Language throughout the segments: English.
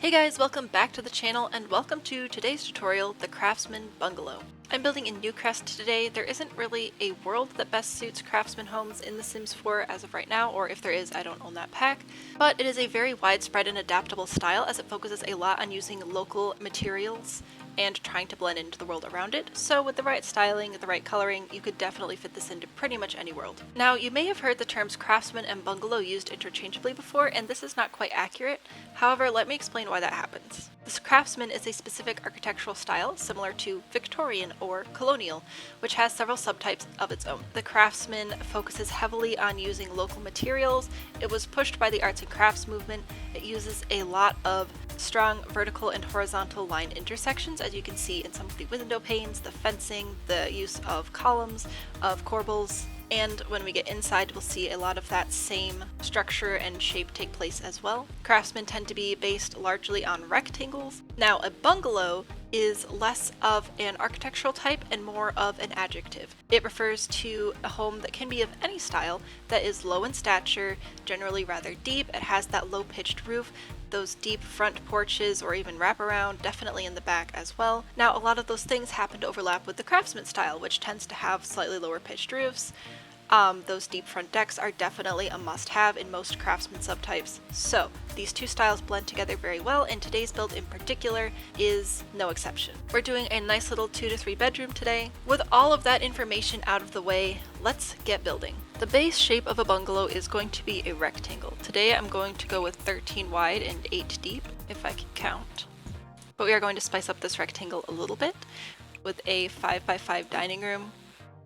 Hey guys, welcome back to the channel and welcome to today's tutorial, the Craftsman Bungalow. I'm building in Newcrest today. There isn't really a world that best suits Craftsman homes in The Sims 4 as of right now, or if there is, I don't own that pack. But it is a very widespread and adaptable style as it focuses a lot on using local materials and trying to blend into the world around it. So with the right styling, the right coloring, you could definitely fit this into pretty much any world. Now, you may have heard the terms craftsman and bungalow used interchangeably before, and this is not quite accurate. However, let me explain why that happens. This craftsman is a specific architectural style similar to Victorian or colonial, which has several subtypes of its own. The craftsman focuses heavily on using local materials. It was pushed by the arts and crafts movement. It uses a lot of strong vertical and horizontal line intersections, as you can see in some of the window panes, the fencing, the use of columns, of corbels, and when we get inside we'll see a lot of that same structure and shape take place as well. Craftsmen tend to be based largely on rectangles. Now a bungalow is less of an architectural type and more of an adjective. It refers to a home that can be of any style, that is low in stature, generally rather deep. It has that low pitched roof, those deep front porches or even wraparound, definitely in the back as well. Now a lot of those things happen to overlap with the craftsman style, which tends to have slightly lower pitched roofs. Those deep front decks are definitely a must-have in most craftsman subtypes. So these two styles blend together very well, and today's build in particular is no exception. We're doing a nice little 2 to 3 bedroom today. With all of that information out of the way, let's get building. The base shape of a bungalow is going to be a rectangle. Today I'm going to go with 13 wide and 8 deep, if I can count. But we are going to spice up this rectangle a little bit with a 5x5 dining room,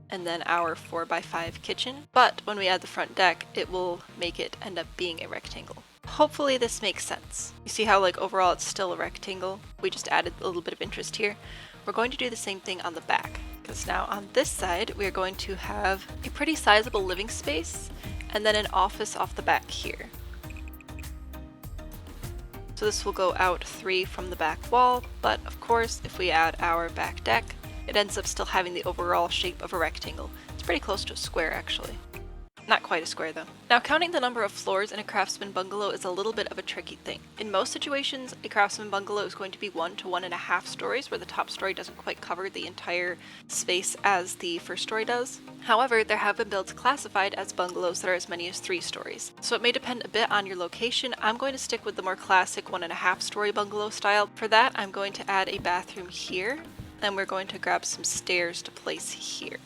and then our 4x5 kitchen. But when we add the front deck, it will make it end up being a rectangle. Hopefully this makes sense. You see how overall it's still a rectangle? We just added a little bit of interest here. We're going to do the same thing on the back, because now on this side we are going to have a pretty sizable living space and then an office off the back here. So this will go out 3 from the back wall, but of course if we add our back deck, it ends up still having the overall shape of a rectangle. It's pretty close to a square actually. Not quite a square though. Now counting the number of floors in a craftsman bungalow is a little bit of a tricky thing. In most situations, a craftsman bungalow is going to be 1 to 1.5 stories, where the top story doesn't quite cover the entire space as the first story does. However, there have been builds classified as bungalows that are as many as 3 stories. So it may depend a bit on your location. I'm going to stick with the more classic 1.5 story bungalow style. For that, I'm going to add a bathroom here, and we're going to grab some stairs to place here.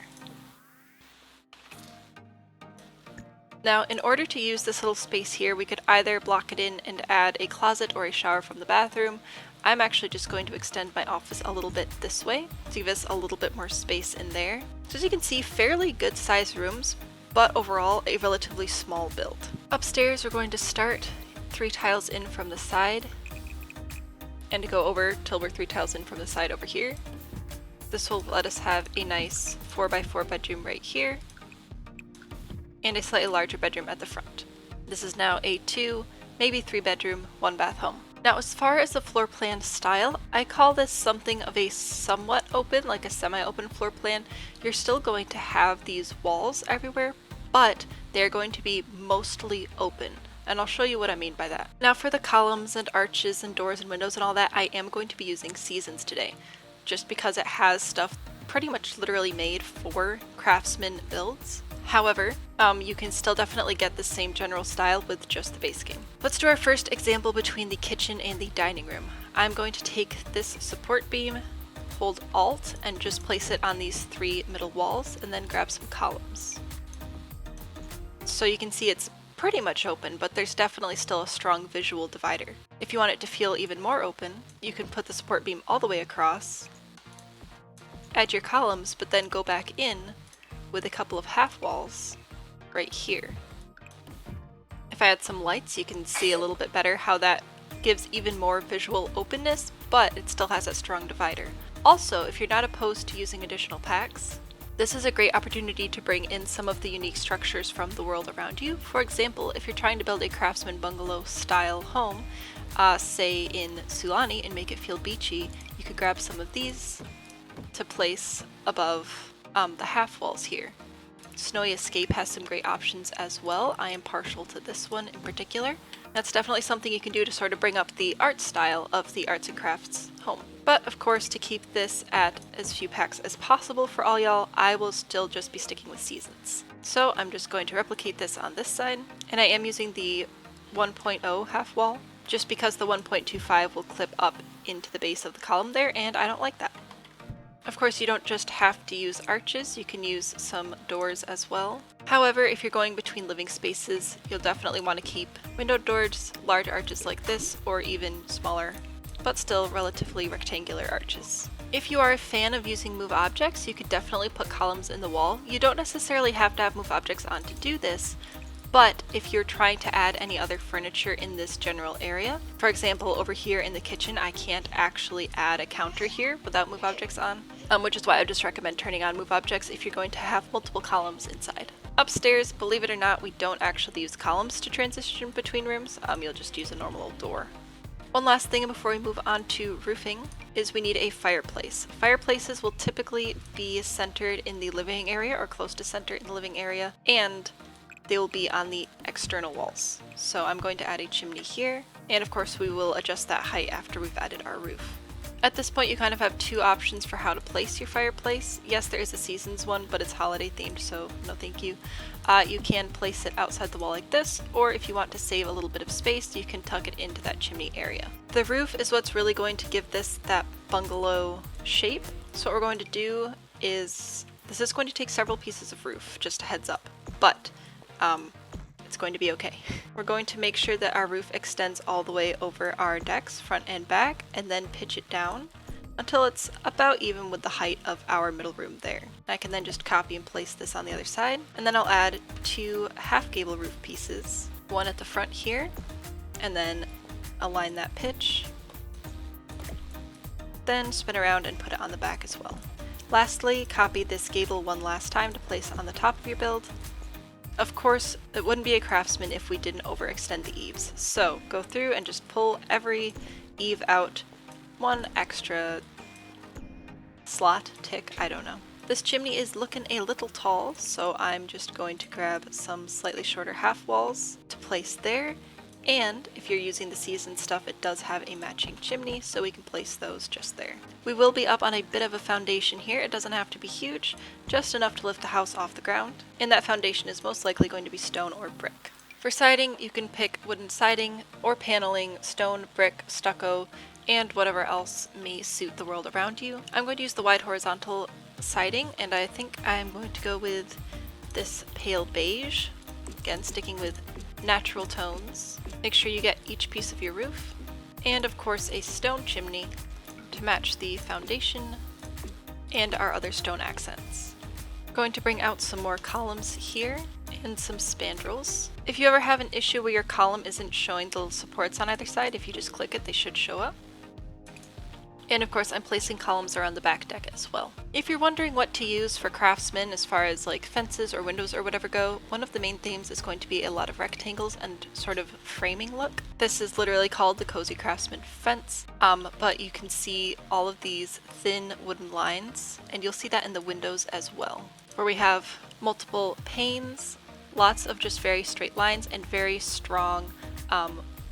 Now, in order to use this little space here, we could either block it in and add a closet or a shower from the bathroom. I'm actually just going to extend my office a little bit this way to give us a little bit more space in there. So as you can see, fairly good sized rooms, but overall a relatively small build. Upstairs, we're going to start 3 tiles in from the side and to go over till we're 3 tiles in from the side over here. This will let us have a nice 4x4 bedroom right here, and a slightly larger bedroom at the front. This is now a 2, maybe 3 bedroom, 1 bath home. Now as far as the floor plan style, I call this something of a somewhat open, like a semi-open floor plan. You're still going to have these walls everywhere, but they're going to be mostly open. And I'll show you what I mean by that. Now for the columns and arches and doors and windows and all that, I am going to be using Seasons today, just because it has stuff pretty much literally made for craftsman builds. However, you can still definitely get the same general style with just the base game. Let's do our first example between the kitchen and the dining room. I'm going to take this support beam, hold Alt, and just place it on these 3 middle walls, and then grab some columns. So you can see it's pretty much open, but there's definitely still a strong visual divider. If you want it to feel even more open, you can put the support beam all the way across, add your columns, but then go back in with a couple of half walls right here. If I add some lights, you can see a little bit better how that gives even more visual openness, but it still has that strong divider. Also, if you're not opposed to using additional packs, this is a great opportunity to bring in some of the unique structures from the world around you. For example, if you're trying to build a craftsman bungalow style home, say in Sulani, and make it feel beachy, you could grab some of these to place above the half walls here. Snowy Escape has some great options as well. I am partial to this one in particular. That's definitely something you can do to sort of bring up the art style of the arts and crafts home. But of course, to keep this at as few packs as possible for all y'all, I will still just be sticking with seasons. So I'm just going to replicate this on this side, and I am using the 1.0 half wall, just because the 1.25 will clip up into the base of the column there, and I don't like that. Of course, you don't just have to use arches, you can use some doors as well. However, if you're going between living spaces, you'll definitely want to keep window doors, large arches like this, or even smaller, but still relatively rectangular arches. If you are a fan of using move objects, you could definitely put columns in the wall. You don't necessarily have to have move objects on to do this, but if you're trying to add any other furniture in this general area, for example, over here in the kitchen, I can't actually add a counter here without move objects on, which is why I just recommend turning on move objects if you're going to have multiple columns inside. Upstairs, believe it or not, we don't actually use columns to transition between rooms. You'll just use a normal old door. One last thing before we move on to roofing is we need a fireplace. Fireplaces will typically be centered in the living area or close to center in the living area, and they will be on the external walls. So I'm going to add a chimney here, and of course we will adjust that height after we've added our roof. At this point you kind of have two options for how to place your fireplace. Yes, there is a seasons one, but it's holiday themed, so no thank you. You can place it outside the wall like this, or if you want to save a little bit of space, you can tuck it into that chimney area. The roof is what's really going to give this that bungalow shape. So what we're going to do is, this is going to take several pieces of roof, just a heads up, but it's going to be okay. We're going to make sure that our roof extends all the way over our decks, front and back, and then pitch it down until it's about even with the height of our middle room there. I can then just copy and place this on the other side, and then I'll add two half gable roof pieces, one at the front here, and then align that pitch, then spin around and put it on the back as well. Lastly, copy this gable one last time to place on the top of your build. Of course, it wouldn't be a craftsman if we didn't overextend the eaves. So go through and just pull every eave out one extra slot, tick, I don't know. This chimney is looking a little tall, so I'm just going to grab some slightly shorter half walls to place there. And if you're using the seasoned stuff, it does have a matching chimney, so we can place those just there. We will be up on a bit of a foundation here. It doesn't have to be huge, just enough to lift the house off the ground. And that foundation is most likely going to be stone or brick. For siding, you can pick wooden siding or paneling, stone, brick, stucco, and whatever else may suit the world around you. I'm going to use the wide horizontal siding, and I think I'm going to go with this pale beige. Again, sticking with natural tones. Make sure you get each piece of your roof, and of course a stone chimney to match the foundation and our other stone accents. I'm going to bring out some more columns here and some spandrels. If you ever have an issue where your column isn't showing the little supports on either side, if you just click it, they should show up. And of course I'm placing columns around the back deck as well. If you're wondering what to use for craftsmen as far as like fences or windows or whatever go, one of the main themes is going to be a lot of rectangles and sort of framing look. This is literally called the Cozy Craftsman fence, but you can see all of these thin wooden lines, and you'll see that in the windows as well, where we have multiple panes, lots of just very straight lines, and very strong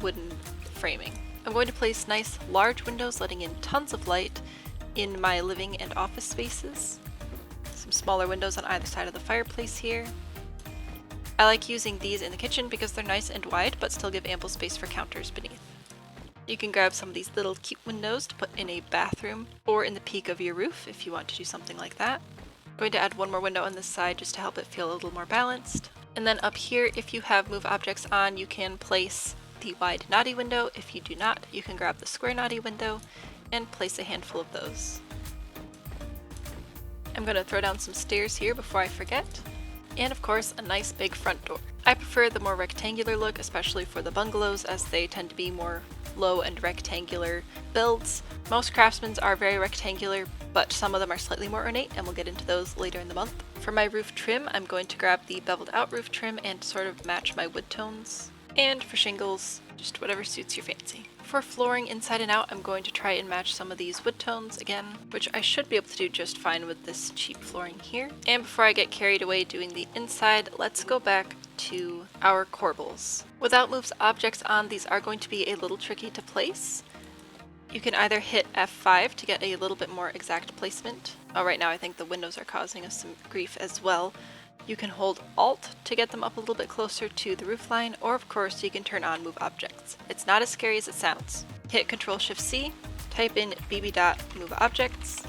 wooden framing. I'm going to place nice large windows letting in tons of light in my living and office spaces. Some smaller windows on either side of the fireplace here. I like using these in the kitchen because they're nice and wide but still give ample space for counters beneath. You can grab some of these little cute windows to put in a bathroom or in the peak of your roof if you want to do something like that. I'm going to add one more window on this side just to help it feel a little more balanced. And then up here, if you have move objects on, you can place the wide naughty window. If you do not, you can grab the square naughty window and place a handful of those. I'm going to throw down some stairs here before I forget. And of course, a nice big front door. I prefer the more rectangular look, especially for the bungalows, as they tend to be more low and rectangular builds. Most craftsmen's are very rectangular, but some of them are slightly more ornate, and we'll get into those later in the month. For my roof trim, I'm going to grab the beveled out roof trim and sort of match my wood tones. And for shingles, just whatever suits your fancy. For flooring inside and out, I'm going to try and match some of these wood tones again, which I should be able to do just fine with this cheap flooring here. And before I get carried away doing the inside, let's go back to our corbels. Without moves objects on, these are going to be a little tricky to place. You can either hit F5 to get a little bit more exact placement. Oh, right now I think the windows are causing us some grief as well. You can hold Alt to get them up a little bit closer to the roofline, or of course you can turn on move objects. It's not as scary as it sounds. Hit Ctrl-Shift-C, type in bb.move objects,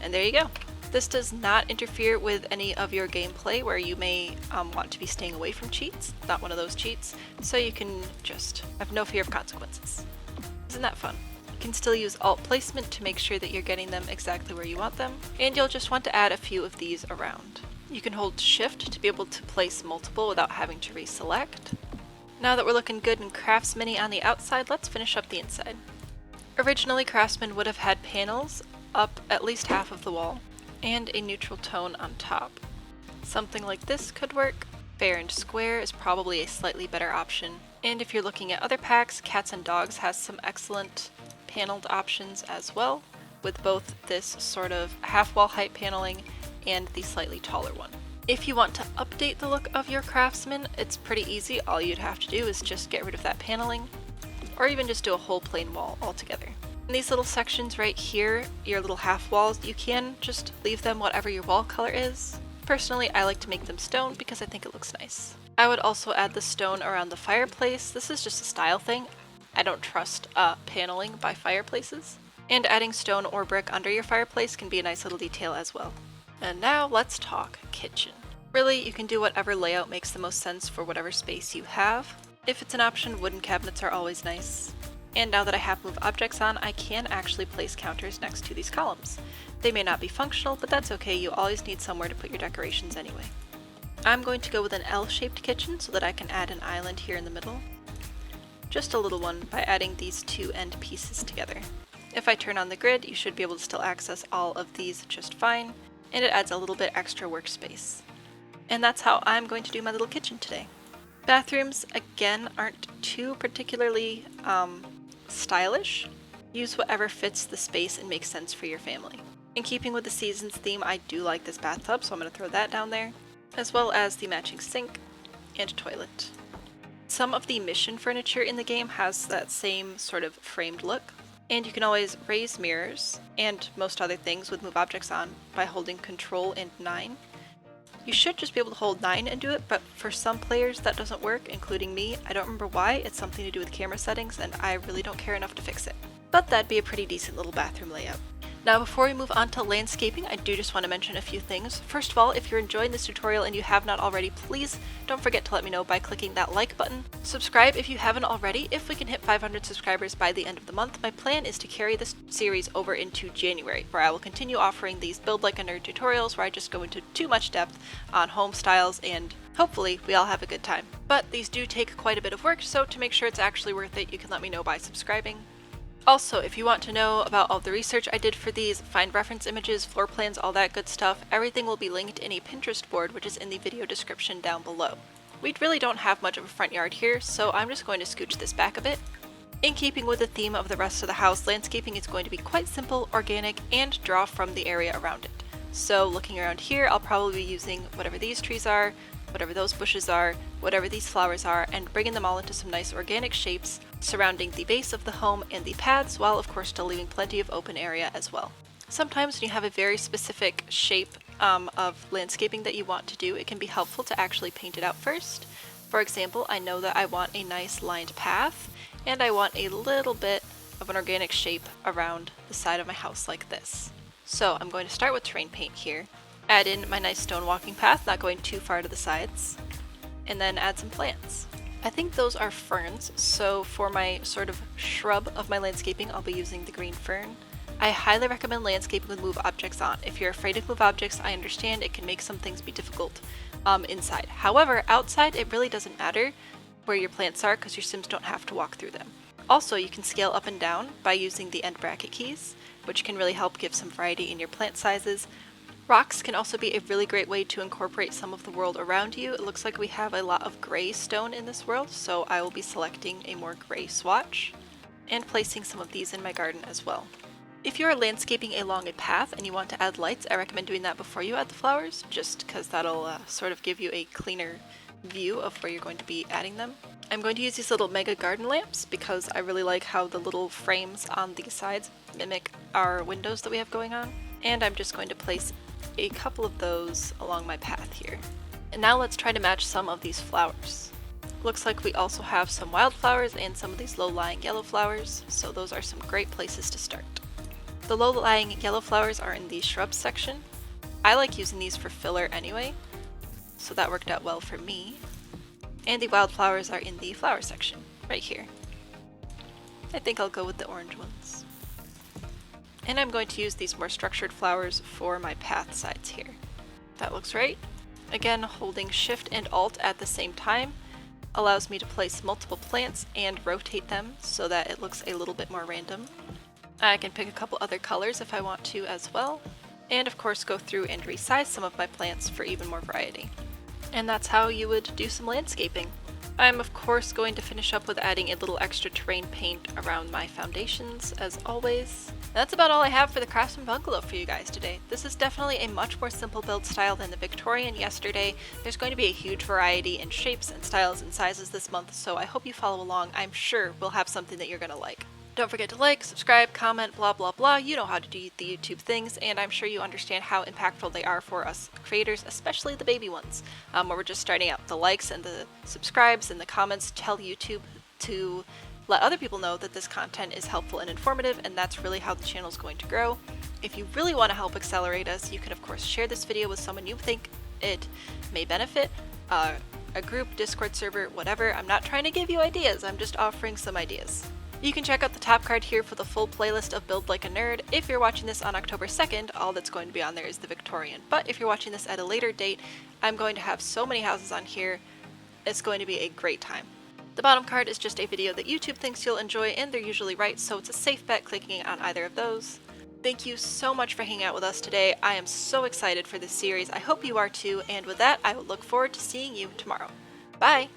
and there you go. This does not interfere with any of your gameplay where you may want to be staying away from cheats. It's not one of those cheats, so you can just have no fear of consequences. Isn't that fun? You can still use Alt placement to make sure that you're getting them exactly where you want them, and you'll just want to add a few of these around. You can hold Shift to be able to place multiple without having to reselect. Now that we're looking good and Craftsman-y on the outside, let's finish up the inside. Originally, Craftsman would have had panels up at least half of the wall, and a neutral tone on top. Something like this could work. Fair and square is probably a slightly better option. And if you're looking at other packs, Cats and Dogs has some excellent paneled options as well, with both this sort of half wall height paneling and the slightly taller one. If you want to update the look of your Craftsman, it's pretty easy. All you'd have to do is just get rid of that paneling, or even just do a whole plain wall altogether. In these little sections right here, your little half walls, you can just leave them whatever your wall color is. Personally, I like to make them stone because I think it looks nice. I would also add the stone around the fireplace. This is just a style thing. I don't trust paneling by fireplaces. And adding stone or brick under your fireplace can be a nice little detail as well. And now let's talk kitchen. Really, you can do whatever layout makes the most sense for whatever space you have. If it's an option, wooden cabinets are always nice. And now that I have move objects on, I can actually place counters next to these columns. They may not be functional, but that's okay, you always need somewhere to put your decorations anyway. I'm going to go with an L-shaped kitchen so that I can add an island here in the middle. Just a little one by adding these two end pieces together. If I turn on the grid, you should be able to still access all of these just fine, and it adds a little bit extra workspace. And that's how I'm going to do my little kitchen today. Bathrooms, again, aren't too particularly stylish. Use whatever fits the space and makes sense for your family. In keeping with the season's theme, I do like this bathtub, so I'm going to throw that down there, as well as the matching sink and toilet. Some of the mission furniture in the game has that same sort of framed look, and you can always raise mirrors and most other things with move objects on by holding Control and 9. You should just be able to hold 9 and do it, but for some players that doesn't work, including me. I don't remember why. It's something to do with camera settings, and I really don't care enough to fix it. But that'd be a pretty decent little bathroom layout. Now before we move on to landscaping, I do just want to mention a few things. First of all, if you're enjoying this tutorial and you have not already, please don't forget to let me know by clicking that like button. Subscribe if you haven't already. If we can hit 500 subscribers by the end of the month, my plan is to carry this series over into January, where I will continue offering these Build Like a Nerd tutorials where I just go into too much depth on home styles, and hopefully we all have a good time. But these do take quite a bit of work, so to make sure it's actually worth it, you can let me know by subscribing. Also, if you want to know about all the research I did for these, find reference images, floor plans, all that good stuff, everything will be linked in a Pinterest board, which is in the video description down below. We really don't have much of a front yard here, so I'm just going to scooch this back a bit. In keeping with the theme of the rest of the house, landscaping is going to be quite simple, organic, and draw from the area around it. So looking around here, I'll probably be using whatever these trees are, whatever those bushes are, whatever these flowers are, and bringing them all into some nice organic shapes surrounding the base of the home and the paths, while of course still leaving plenty of open area as well. Sometimes when you have a very specific shape of landscaping that you want to do, it can be helpful to actually paint it out first. For example, I know that I want a nice lined path, and I want a little bit of an organic shape around the side of my house like this. So I'm going to start with terrain paint here, add in my nice stone walking path, not going too far to the sides, and then add some plants. I think those are ferns, so for my sort of shrub of my landscaping, I'll be using the green fern. I highly recommend landscaping with move objects on. If you're afraid of move objects, I understand it can make some things be difficult inside. However, outside it really doesn't matter where your plants are because your Sims don't have to walk through them. Also, you can scale up and down by using the end bracket keys, which can really help give some variety in your plant sizes. Rocks can also be a really great way to incorporate some of the world around you. It looks like we have a lot of gray stone in this world, so I will be selecting a more gray swatch and placing some of these in my garden as well. If you are landscaping along a path and you want to add lights, I recommend doing that before you add the flowers, just because that'll sort of give you a cleaner view of where you're going to be adding them. I'm going to use these little mega garden lamps because I really like how the little frames on the sides mimic our windows that we have going on. And I'm just going to place a couple of those along my path here. And now let's try to match some of these flowers. Looks like we also have some wildflowers and some of these low-lying yellow flowers, so those are some great places to start. The low-lying yellow flowers are in the shrubs section. I like using these for filler anyway, so that worked out well for me. And the wildflowers are in the flower section, right here. I think I'll go with the orange ones. And I'm going to use these more structured flowers for my path sides here. That looks right. Again, holding Shift and Alt at the same time allows me to place multiple plants and rotate them so that it looks a little bit more random. I can pick a couple other colors if I want to as well. And of course go through and resize some of my plants for even more variety. And that's how you would do some landscaping. I'm of course going to finish up with adding a little extra terrain paint around my foundations as always. That's about all I have for the Craftsman Bungalow for you guys today. This is definitely a much more simple build style than the Victorian yesterday. There's going to be a huge variety in shapes and styles and sizes this month, so I hope you follow along. I'm sure we'll have something that you're going to like. Don't forget to like, subscribe, comment, blah blah blah. You know how to do the YouTube things, and I'm sure you understand how impactful they are for us creators, especially the baby ones, where we're just starting out. The likes and the subscribes and the comments tell YouTube to let other people know that this content is helpful and informative, and that's really how the channel is going to grow. If you really want to help accelerate us, you can of course share this video with someone you think it may benefit, a group, Discord server, whatever. I'm not trying to give you ideas, I'm just offering some ideas. You can check out the top card here for the full playlist of Build Like a Nerd. If you're watching this on October 2nd, all that's going to be on there is the Victorian. But if you're watching this at a later date, I'm going to have so many houses on here, it's going to be a great time. The bottom card is just a video that YouTube thinks you'll enjoy, and they're usually right, so it's a safe bet clicking on either of those. Thank you so much for hanging out with us today. I am so excited for this series. I hope you are too, and with that, I will look forward to seeing you tomorrow. Bye!